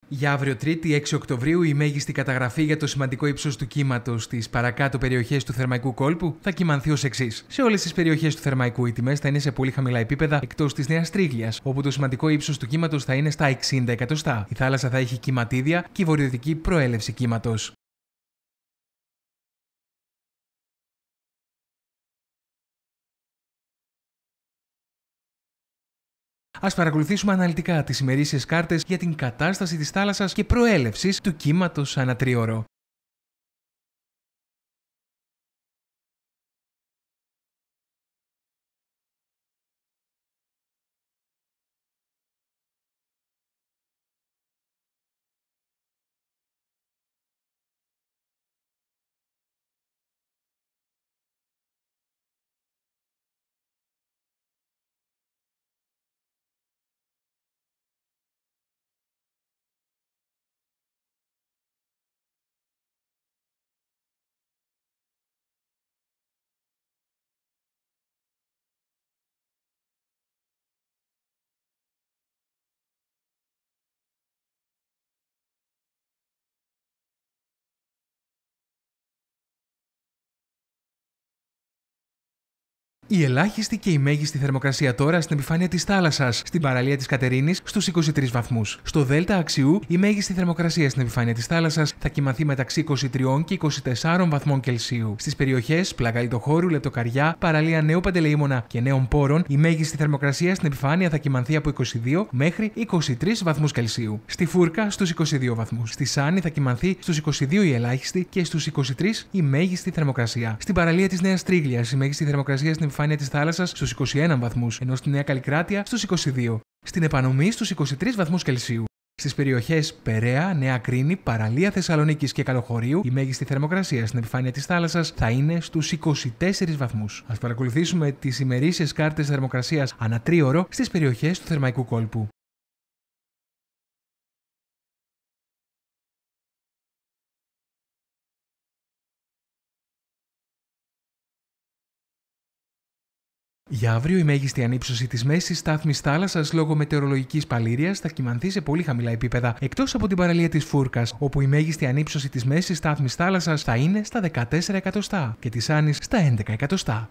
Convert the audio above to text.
Για αύριο Τρίτη, 6 Οκτωβρίου, η μέγιστη καταγραφή για το σημαντικό ύψος του κύματος στις παρακάτω περιοχές του Θερμαϊκού κόλπου θα κυμανθεί ως εξής. Σε όλες τις περιοχές του Θερμαϊκού, οι τιμές θα είναι σε πολύ χαμηλά επίπεδα εκτός της Νέας Τρίγλιας, όπου το σημαντικό ύψος του κύματος θα είναι στα 60 εκατοστά. Η θάλασσα θα έχει κυματίδια και η βορειοδυτική προέλευση κύματος. Ας παρακολουθήσουμε αναλυτικά τις ημερήσιες κάρτες για την κατάσταση της θάλασσας και προέλευσης του κύματος ανά τρίωρο. Η ελάχιστη και η μέγιστη θερμοκρασία τώρα στην επιφάνεια της θάλασσας, στην παραλία της Κατερίνης, στους 23 βαθμούς. Στο Δέλτα Αξιού, η μέγιστη θερμοκρασία στην επιφάνεια της θάλασσας θα κυμανθεί μεταξύ 23 και 24 βαθμών Κελσίου. Στις περιοχές Πλαγαλιτοχώρου, Λεπτοκαριά, παραλία Νέου Παντελεήμονα και Νέων Πόρων, η μέγιστη θερμοκρασία στην επιφάνεια θα κυμανθεί από 22 μέχρι 23 βαθμούς Κελσίου. Στη Φούρκα, στους 22 βαθμούς. Στη Σάνη θα κυμανθεί στους 22 η ελάχιστη και στους 23 η μέγιστη θερμοκρασία. Στην παραλία της Νέας Τρίγλιας, η μέγιστη θερμοκρασία στην επιφάνεια της θάλασσας στους 21 βαθμούς, ενώ στη Νέα Καλλικράτεια στους 22. Στην Επανομή στους 23 βαθμούς Κελσίου. Στις περιοχές Περαία, Νέα Κρίνη, παραλία Θεσσαλονίκης και Καλοχωρίου, η μέγιστη θερμοκρασία στην επιφάνεια της θάλασσας θα είναι στους 24 βαθμούς. Ας παρακολουθήσουμε τις ημερήσιες κάρτες θερμοκρασίας ανά τρίωρο στις περιοχές του Θερμαϊκού κόλπου. Για αύριο, η μέγιστη ανύψωση της μέσης στάθμης θάλασσας λόγω μετεωρολογικής παλήριας θα κυμανθεί σε πολύ χαμηλά επίπεδα, εκτός από την παραλία της Φούρκας, όπου η μέγιστη ανύψωση της μέσης στάθμης θάλασσας θα είναι στα 14 εκατοστά και της Άνης στα 11 εκατοστά.